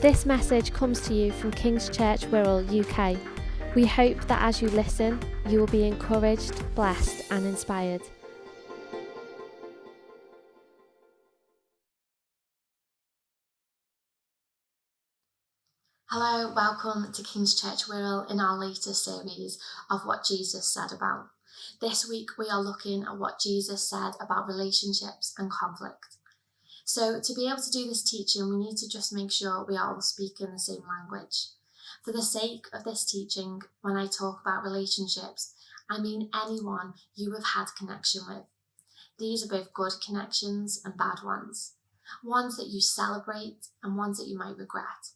This message comes to you from King's Church Wirral, UK. We hope that as you listen, you will be encouraged, blessed and inspired. Hello, welcome to King's Church Wirral in our latest series of What Jesus Said About. This week we are looking at what Jesus said about relationships and conflict. So to be able to do this teaching, we need to just make sure we are all speaking the same language. For the sake of this teaching, when I talk about relationships, I mean anyone you have had connection with. These are both good connections and bad ones that you celebrate and ones that you might regret.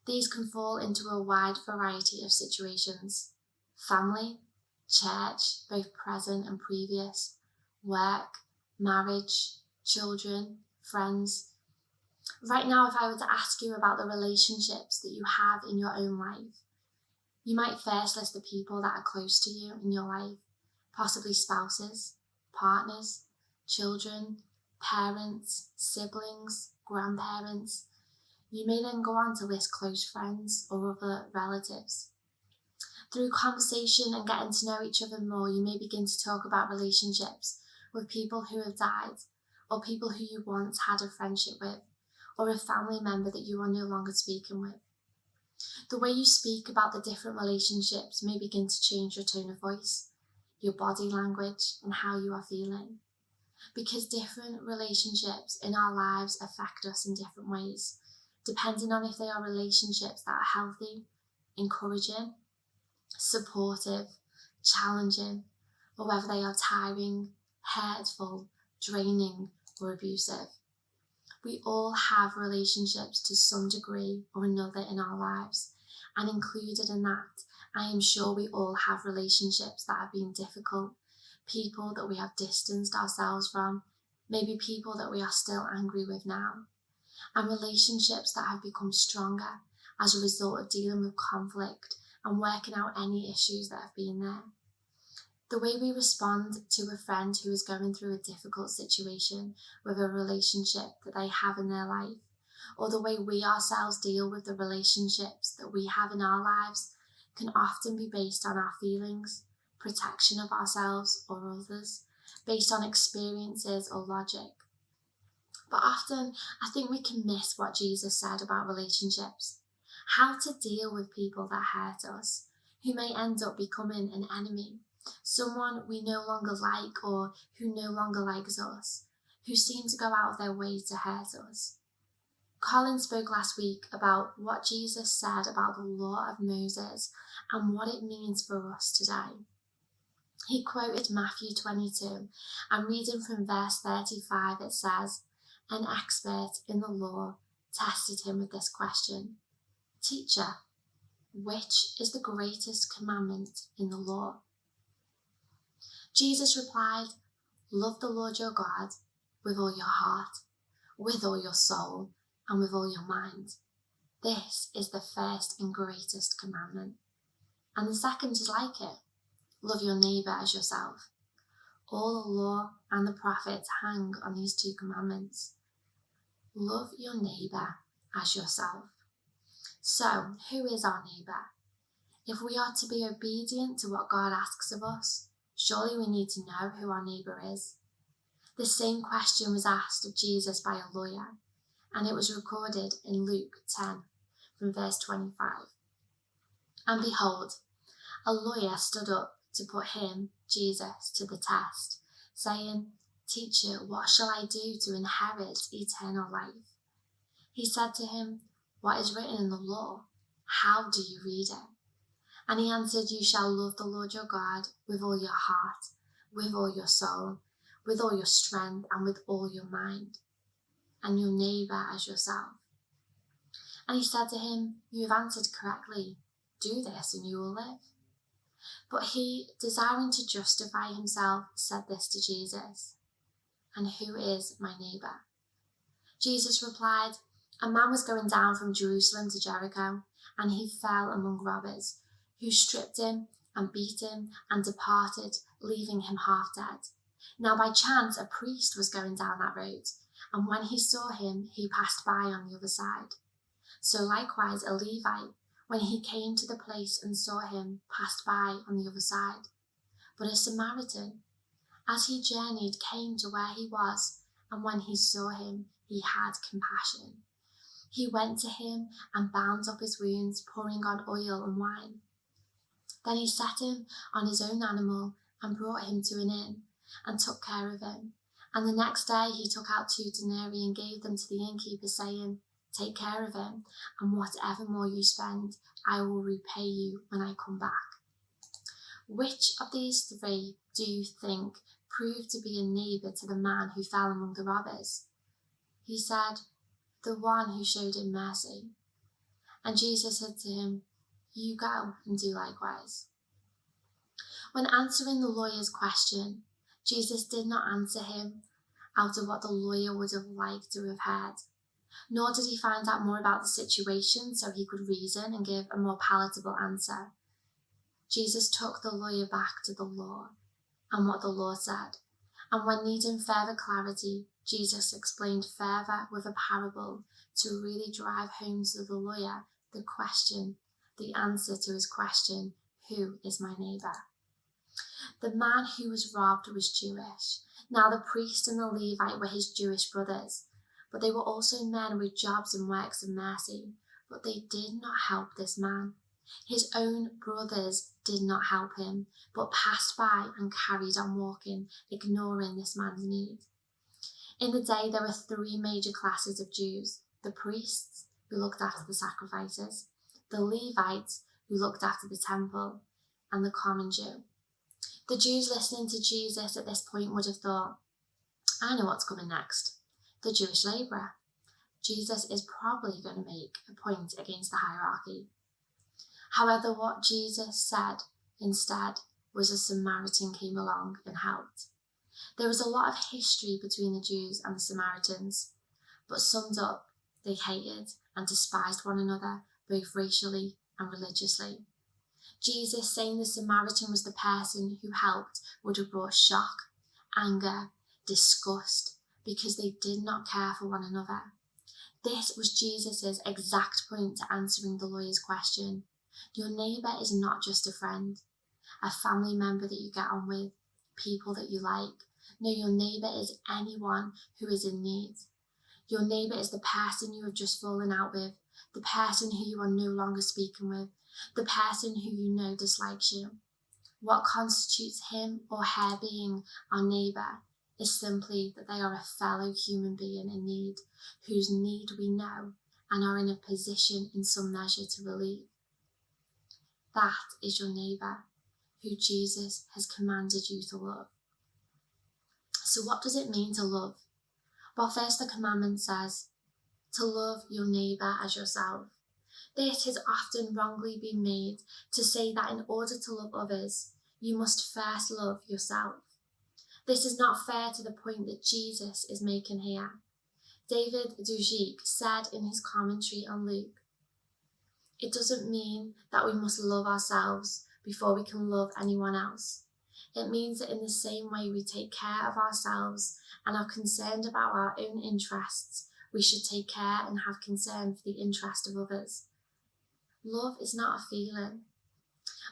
These can fall into a wide variety of situations: family, church, both present and previous, work, marriage, children, friends. Right now, if I were to ask you about the relationships that you have in your own life, you might first list the people that are close to you in your life, possibly spouses, partners, children, parents, siblings, grandparents. You may then go on to list close friends or other relatives. Through conversation and getting to know each other more, you may begin to talk about relationships with people who have died, or people who you once had a friendship with, or a family member that you are no longer speaking with. The way you speak about the different relationships may begin to change your tone of voice, your body language, and how you are feeling. Because different relationships in our lives affect us in different ways, depending on if they are relationships that are healthy, encouraging, supportive, challenging, or whether they are tiring, hurtful, draining, or abusive. We all have relationships to some degree or another in our lives, and included in that, I am sure we all have relationships that have been difficult, people that we have distanced ourselves from, maybe people that we are still angry with now, and relationships that have become stronger as a result of dealing with conflict and working out any issues that have been there. The way we respond to a friend who is going through a difficult situation with a relationship that they have in their life, or the way we ourselves deal with the relationships that we have in our lives, can often be based on our feelings, protection of ourselves or others, based on experiences or logic. But often, I think we can miss what Jesus said about relationships, how to deal with people that hurt us, who may end up becoming an enemy, someone we no longer like or who no longer likes us, who seem to go out of their way to hurt us. Colin spoke last week about what Jesus said about the law of Moses and what it means for us today. He quoted Matthew 22, and reading from verse 35, it says, "An expert in the law tested him with this question: 'Teacher, which is the greatest commandment in the law?' Jesus replied, 'Love the Lord your God with all your heart, with all your soul, and with all your mind. This is the first and greatest commandment. And the second is like it: love your neighbour as yourself. All the law and the prophets hang on these two commandments. Love your neighbour as yourself.' So, who is our neighbour? If we are to be obedient to what God asks of us, surely we need to know who our neighbour is. The same question was asked of Jesus by a lawyer, and it was recorded in Luke 10, from verse 25. And behold, a lawyer stood up to put him, Jesus, to the test, saying, 'Teacher, what shall I do to inherit eternal life?' He said to him, 'What is written in the law? How do you read it?' And he answered, 'You shall love the Lord your God with all your heart, with all your soul, with all your strength, and with all your mind, and your neighbour as yourself.' And he said to him, 'You have answered correctly. Do this and you will live.' But he, desiring to justify himself, said this to Jesus, 'And who is my neighbour?' Jesus replied, 'A man was going down from Jerusalem to Jericho, and he fell among robbers, who stripped him and beat him and departed, leaving him half dead. Now by chance a priest was going down that road, and when he saw him, he passed by on the other side. So likewise a Levite, when he came to the place and saw him, passed by on the other side. But a Samaritan, as he journeyed, came to where he was, and when he saw him, he had compassion. He went to him and bound up his wounds, pouring on oil and wine. Then he set him on his own animal and brought him to an inn and took care of him. And the next day he took out 2 denarii and gave them to the innkeeper, saying, "Take care of him, and whatever more you spend, I will repay you when I come back." Which of these 3 do you think proved to be a neighbour to the man who fell among the robbers? He said, "The one who showed him mercy." And Jesus said to him, "You go and do likewise." When answering the lawyer's question, Jesus did not answer him out of what the lawyer would have liked to have heard, nor did he find out more about the situation so he could reason and give a more palatable answer. Jesus took the lawyer back to the law and what the law said, and when needing further clarity, Jesus explained further with a parable to really drive home to the lawyer the answer to his question, "Who is my neighbour?" The man who was robbed was Jewish. Now the priest and the Levite were his Jewish brothers, but they were also men with jobs and works of mercy, but they did not help this man. His own brothers did not help him, but passed by and carried on walking, ignoring this man's need. In the day, there were 3 major classes of Jews: the priests, who looked after the sacrifices, the Levites, who looked after the temple, and the common Jew. The Jews listening to Jesus at this point would have thought, "I know what's coming next. The Jewish labourer. Jesus is probably going to make a point against the hierarchy." However, what Jesus said instead was a Samaritan came along and helped. There was a lot of history between the Jews and the Samaritans, but summed up, they hated and despised one another, both racially and religiously. Jesus saying the Samaritan was the person who helped would have brought shock, anger, disgust, because they did not care for one another. This was Jesus' exact point to answering the lawyer's question. Your neighbour is not just a friend, a family member that you get on with, people that you like. No, your neighbour is anyone who is in need. Your neighbour is the person you have just fallen out with, the person who you are no longer speaking with, the person who you know dislikes you. What constitutes him or her being our neighbour is simply that they are a fellow human being in need, whose need we know and are in a position in some measure to relieve. That is your neighbour, who Jesus has commanded you to love. So what does it mean to love? Well, first the commandment says to love your neighbour as yourself. This has often wrongly been made to say that in order to love others, you must first love yourself. This is not fair to the point that Jesus is making here. David Dujic said in his commentary on Luke, "It doesn't mean that we must love ourselves before we can love anyone else. It means that in the same way we take care of ourselves and are concerned about our own interests, we should take care and have concern for the interest of others." Love is not a feeling.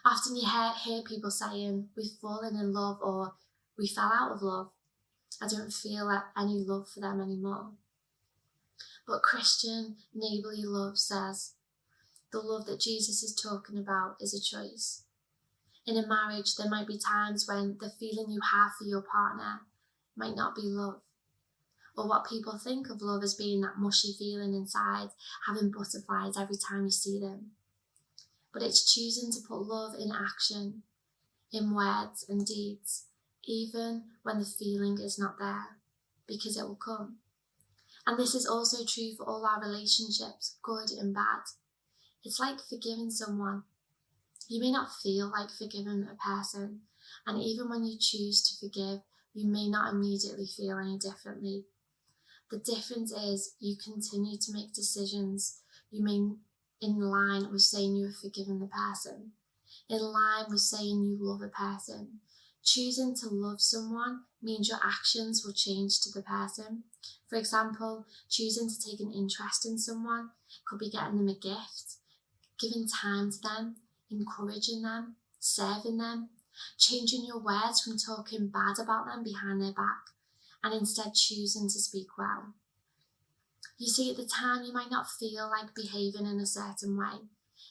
Often you hear people saying, "We've fallen in love," or "We fell out of love. I don't feel any love for them anymore." But Christian neighbourly love says the love that Jesus is talking about is a choice. In a marriage, there might be times when the feeling you have for your partner might not be love, or what people think of love as being that mushy feeling inside, having butterflies every time you see them. But it's choosing to put love in action, in words and deeds, even when the feeling is not there, because it will come. And this is also true for all our relationships, good and bad. It's like forgiving someone. You may not feel like forgiving a person, and even when you choose to forgive, you may not immediately feel any differently. The difference is you continue to make decisions in line with saying you have forgiven the person, in line with saying you love a person, Choosing to love someone means your actions will change to the person. For example, choosing to take an interest in someone could be getting them a gift, giving time to them, encouraging them, serving them, changing your words from talking bad about them behind their back, and instead choosing to speak well. You see, at the time you might not feel like behaving in a certain way.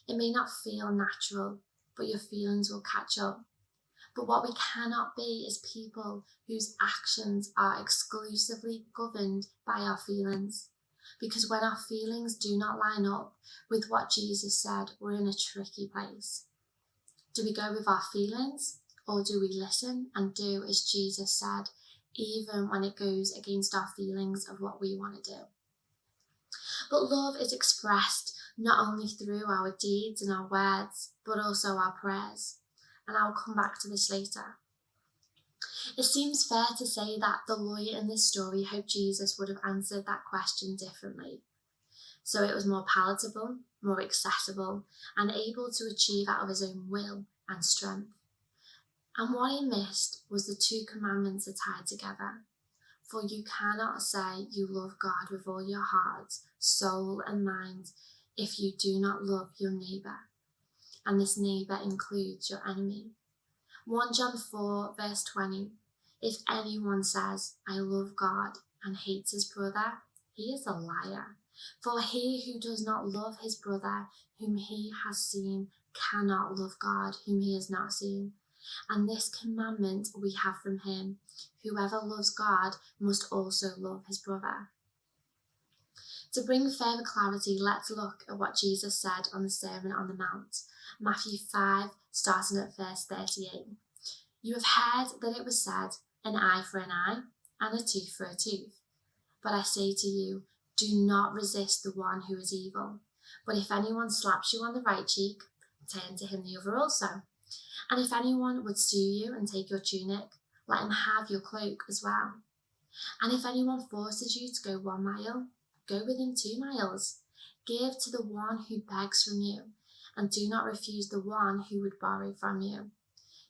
It may not feel natural, but your feelings will catch up. But what we cannot be is people whose actions are exclusively governed by our feelings. Because when our feelings do not line up with what Jesus said, we're in a tricky place. Do we go with our feelings, or do we listen and do as Jesus said, even when it goes against our feelings of what we want to do? But love is expressed not only through our deeds and our words, but also our prayers. And I'll come back to this later. It seems fair to say that the lawyer in this story hoped Jesus would have answered that question differently, so it was more palatable, more accessible, and able to achieve out of his own will and strength. And what he missed was the two commandments are tied together. For you cannot say you love God with all your heart, soul, and mind if you do not love your neighbour. And this neighbour includes your enemy. 1 John 4 verse 20. If anyone says, I love God and hates his brother, he is a liar. For he who does not love his brother whom he has seen cannot love God whom he has not seen. And this commandment we have from him, whoever loves God must also love his brother. To bring further clarity, let's look at what Jesus said on the Sermon on the Mount. Matthew 5, starting at verse 38. You have heard that it was said, an eye for an eye, and a tooth for a tooth. But I say to you, do not resist the one who is evil. But if anyone slaps you on the right cheek, turn to him the other also. And if anyone would sue you and take your tunic, let him have your cloak as well. And if anyone forces you to go 1 mile, go with him 2 miles. Give to the one who begs from you, and do not refuse the one who would borrow from you.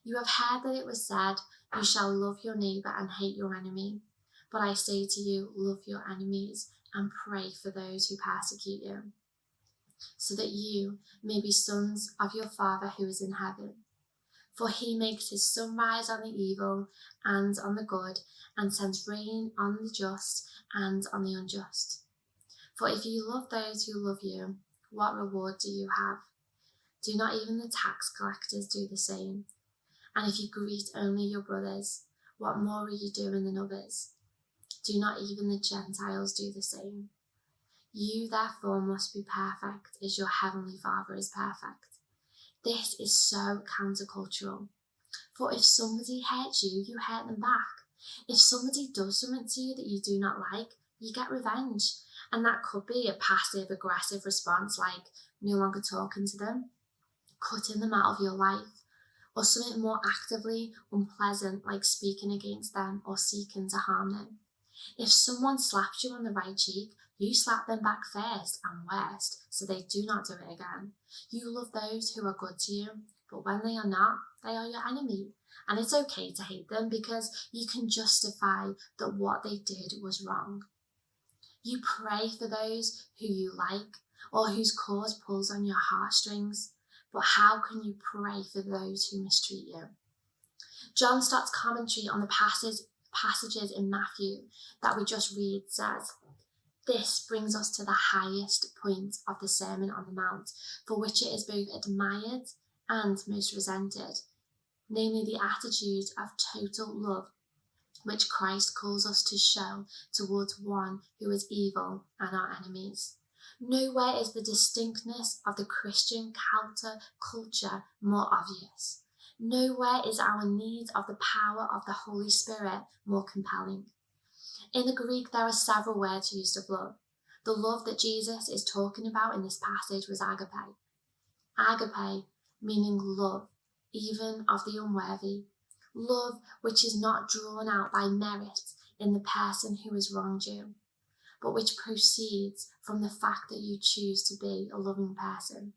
You have heard that it was said, you shall love your neighbour and hate your enemy. But I say to you, love your enemies and pray for those who persecute you, so that you may be sons of your Father who is in heaven. For he makes his sun rise on the evil and on the good, and sends rain on the just and on the unjust. For if you love those who love you, what reward do you have? Do not even the tax collectors do the same? And if you greet only your brothers, what more are you doing than others? Do not even the Gentiles do the same? You therefore must be perfect as your heavenly Father is perfect. This is so countercultural. For if somebody hurts you, you hurt them back. If somebody does something to you that you do not like, you get revenge. And that could be a passive-aggressive response like no longer talking to them, cutting them out of your life, or something more actively unpleasant like speaking against them or seeking to harm them. If someone slaps you on the right cheek, you slap them back first and worst, so they do not do it again. You love those who are good to you, but when they are not, they are your enemy. And it's okay to hate them because you can justify that what they did was wrong. You pray for those who you like or whose cause pulls on your heartstrings, but how can you pray for those who mistreat you? John Stott's commentary on the passages in Matthew that we just read says, this brings us to the highest point of the Sermon on the Mount, for which it is both admired and most resented, namely the attitude of total love which Christ calls us to show towards one who is evil and our enemies. Nowhere is the distinctness of the Christian counter-culture more obvious. Nowhere is our need of the power of the Holy Spirit more compelling. In the Greek, there are several words used of love. The love that Jesus is talking about in this passage was agape. Agape, meaning love, even of the unworthy. Love which is not drawn out by merit in the person who has wronged you, but which proceeds from the fact that you choose to be a loving person.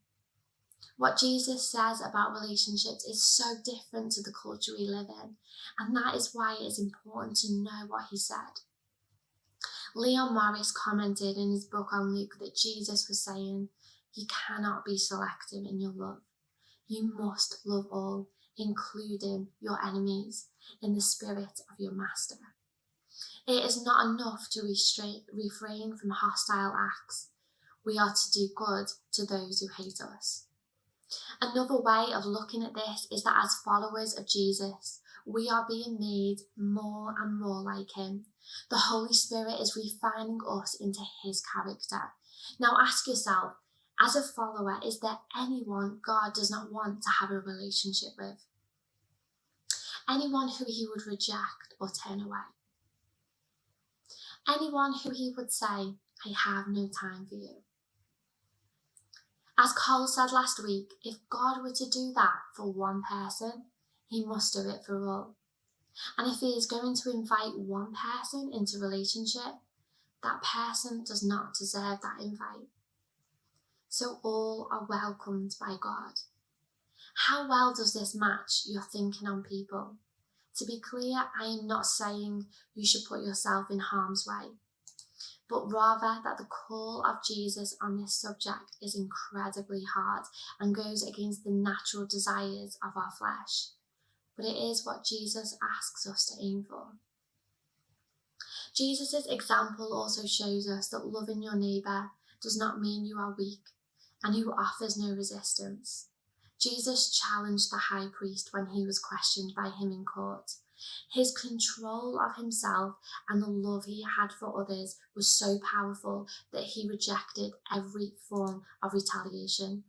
What Jesus says about relationships is so different to the culture we live in, and that is why it is important to know what he said. Leon Morris commented in his book on Luke that Jesus was saying, "You cannot be selective in your love. You must love all, including your enemies, in the spirit of your master." It is not enough to refrain from hostile acts. We are to do good to those who hate us. Another way of looking at this is that as followers of Jesus, we are being made more and more like him. The Holy Spirit is refining us into his character. Now ask yourself, as a follower, is there anyone God does not want to have a relationship with? Anyone who he would reject or turn away? Anyone who he would say, "I have no time for you"? As Cole said last week, if God were to do that for one person, he must do it for all. And if he is going to invite one person into relationship, that person does not deserve that invite. So all are welcomed by God. How well does this match your thinking on people? To be clear, I am not saying you should put yourself in harm's way, but rather that the call of Jesus on this subject is incredibly hard and goes against the natural desires of our flesh. But it is what Jesus asks us to aim for. Jesus' example also shows us that loving your neighbour does not mean you are weak and who offers no resistance. Jesus challenged the high priest when he was questioned by him in court. His control of himself and the love he had for others was so powerful that he rejected every form of retaliation.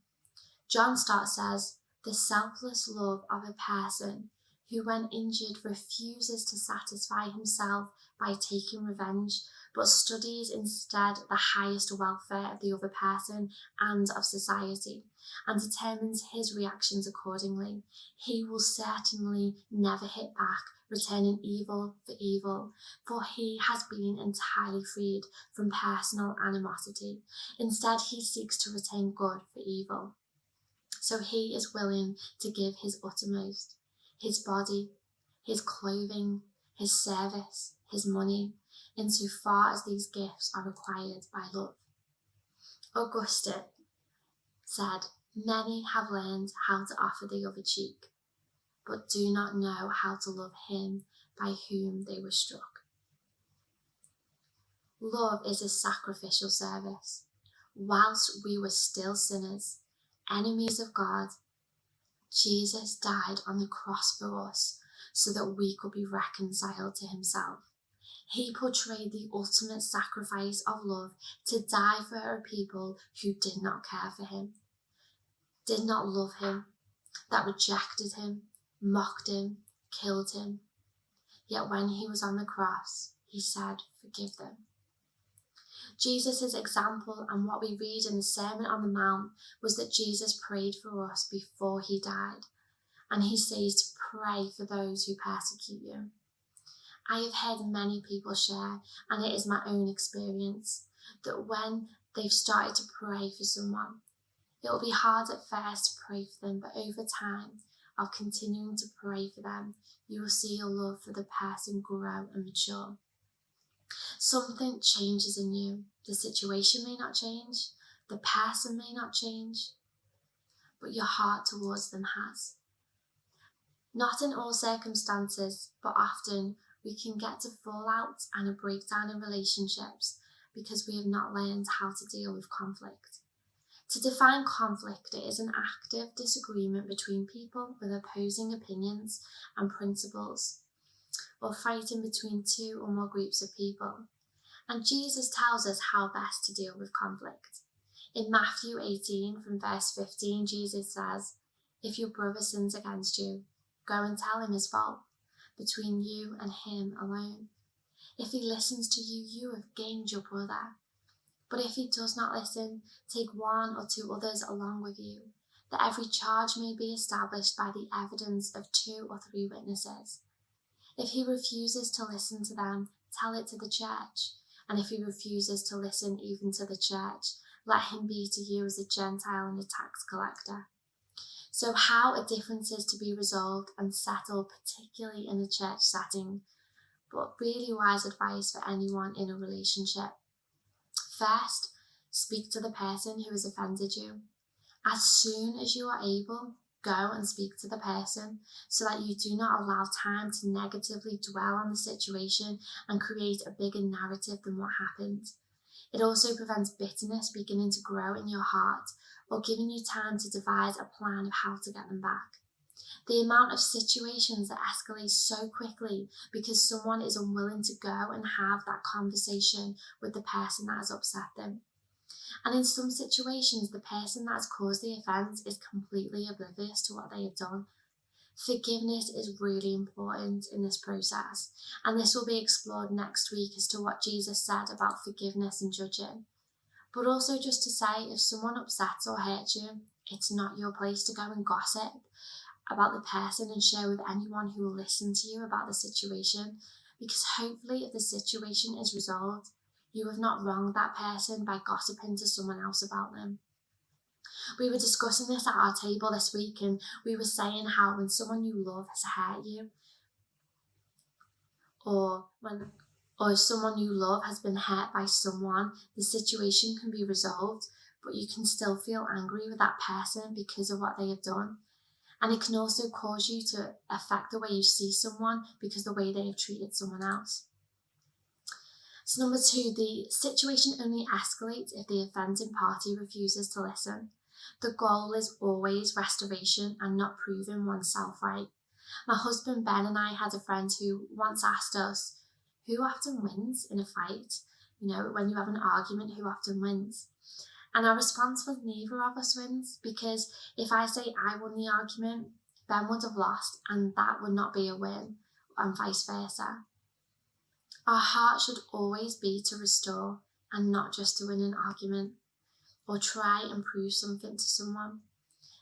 John Stott says, "The selfless love of a person who, when injured, refuses to satisfy himself by taking revenge, but studies instead the highest welfare of the other person and of society, and determines his reactions accordingly. He will certainly never hit back, returning evil for evil, for he has been entirely freed from personal animosity. Instead, he seeks to return good for evil. So he is willing to give his uttermost, his body, his clothing, his service, his money, insofar as these gifts are required by love." Augustine said, "Many have learned how to offer the other cheek, but do not know how to love him by whom they were struck." Love is a sacrificial service. Whilst we were still sinners, enemies of God, Jesus died on the cross for us so that we could be reconciled to himself. He portrayed the ultimate sacrifice of love to die for a people who did not care for him, did not love him, that rejected him, mocked him, killed him. Yet when he was on the cross, he said, "Forgive them." Jesus' example and what we read in the Sermon on the Mount was that Jesus prayed for us before he died. And he says to pray for those who persecute you. I have heard many people share, and it is my own experience, that when they've started to pray for someone, it will be hard at first to pray for them, but over time of continuing to pray for them, you will see your love for the person grow and mature. Something changes in you. The situation may not change, the person may not change, but your heart towards them has. Not in all circumstances, but often we can get to fallout and a breakdown in relationships because we have not learned how to deal with conflict. To define conflict, it is an active disagreement between people with opposing opinions and principles, or fighting between two or more groups of people. And Jesus tells us how best to deal with conflict. In Matthew 18, from verse 15, Jesus says, "If your brother sins against you, go and tell him his fault, between you and him alone. If he listens to you, you have gained your brother. But if he does not listen, take one or two others along with you, that every charge may be established by the evidence of 2 or 3 witnesses. If he refuses to listen to them, tell it to the church. And if he refuses to listen even to the church, let him be to you as a Gentile and a tax collector. So how are differences to be resolved and settled, particularly in a church setting? But really wise advice for anyone in a relationship. First, speak to the person who has offended you. As soon as you are able, go and speak to the person so that you do not allow time to negatively dwell on the situation and create a bigger narrative than what happened. It also prevents bitterness beginning to grow in your heart or giving you time to devise a plan of how to get them back. The amount of situations that escalate so quickly because someone is unwilling to go and have that conversation with the person that has upset them. And in some situations, the person that has caused the offence is completely oblivious to what they have done. Forgiveness is really important in this process, and this will be explored next week as to what Jesus said about forgiveness and judging. But also just to say, if someone upsets or hurts you, it's not your place to go and gossip about the person and share with anyone who will listen to you about the situation, because hopefully if the situation is resolved, you have not wronged that person by gossiping to someone else about them. We were discussing this at our table this week, and we were saying how when someone you love has hurt you, or if someone you love has been hurt by someone, the situation can be resolved, but you can still feel angry with that person because of what they have done. And it can also cause you to affect the way you see someone because of the way they have treated someone else. So number 2, the situation only escalates if the offending party refuses to listen. The goal is always restoration and not proving oneself right. My husband Ben and I had a friend who once asked us, who often wins in a fight? You know, when you have an argument, who often wins? And our response was neither of us wins, because if I say I won the argument, Ben would have lost, and that would not be a win, and vice versa. Our heart should always be to restore and not just to win an argument or try and prove something to someone.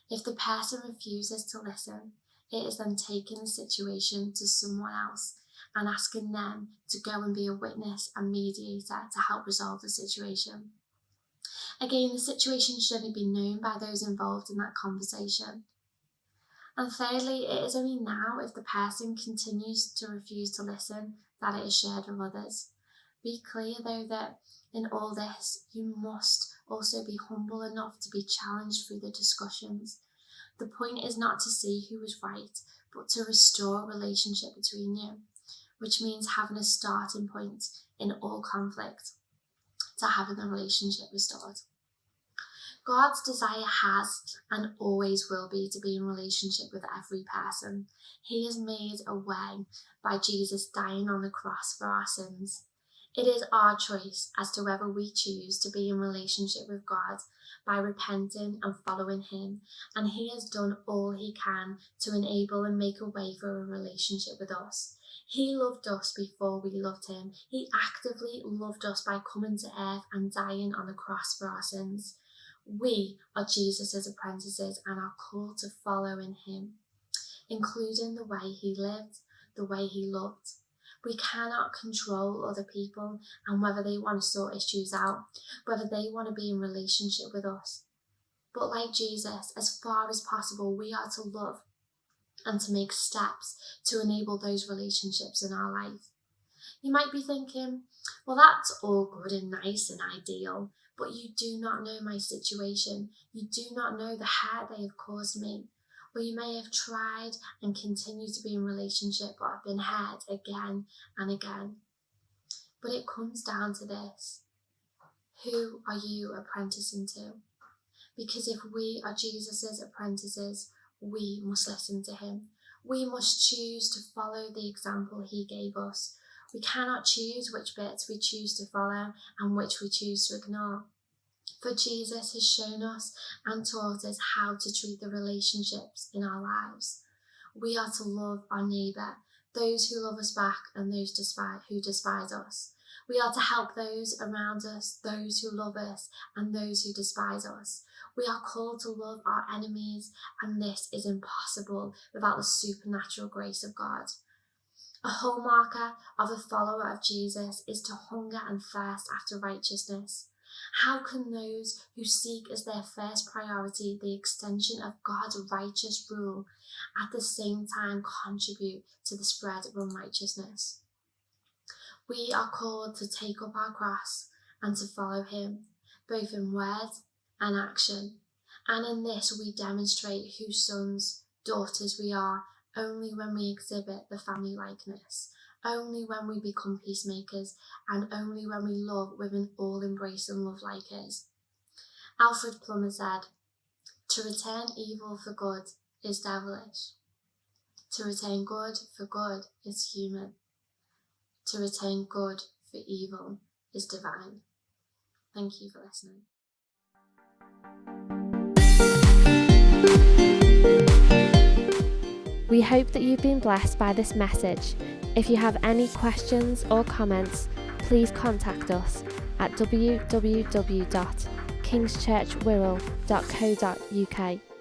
If the person refuses to listen, it is then taking the situation to someone else and asking them to go and be a witness and mediator to help resolve the situation. Again, the situation should only be known by those involved in that conversation. And thirdly, it is only now, if the person continues to refuse to listen, that it is shared with others. Be clear though that in all this, you must also be humble enough to be challenged through the discussions. The point is not to see who is right, but to restore a relationship between you, which means having a starting point in all conflict to having the relationship restored. God's desire has and always will be to be in relationship with every person. He has made a way by Jesus dying on the cross for our sins. It is our choice as to whether we choose to be in relationship with God by repenting and following him, and he has done all he can to enable and make a way for a relationship with us. He loved us before we loved him. He actively loved us by coming to earth and dying on the cross for our sins. We are Jesus' apprentices and are called to follow in him, including the way he lived, the way he loved. We cannot control other people and whether they want to sort issues out, whether they want to be in relationship with us. But like Jesus, as far as possible, we are to love and to make steps to enable those relationships in our life. You might be thinking, well, that's all good and nice and ideal, but you do not know my situation. You do not know the hurt they have caused me. Or you may have tried and continue to be in relationship but have been hurt again and again. But it comes down to this. Who are you apprenticing to? Because if we are Jesus' apprentices, we must listen to him. We must choose to follow the example he gave us. We cannot choose which bits we choose to follow and which we choose to ignore. For Jesus has shown us and taught us how to treat the relationships in our lives. We are to love our neighbour, those who love us back and those who despise us. We are to help those around us, those who love us and those who despise us. We are called to love our enemies, and this is impossible without the supernatural grace of God. A hallmarker of a follower of Jesus is to hunger and thirst after righteousness. How can those who seek as their first priority the extension of God's righteous rule at the same time contribute to the spread of unrighteousness? We are called to take up our cross and to follow him, both in word and action. And in this we demonstrate whose sons, daughters we are only when we exhibit the family likeness, only when we become peacemakers, and only when we love with an all-embracing love like his. Alfred Plummer said, "To return evil for good is devilish. To return good for good is human. To return good for evil is divine." Thank you for listening. We hope that you've been blessed by this message. If you have any questions or comments, please contact us at www.kingschurchwirral.co.uk.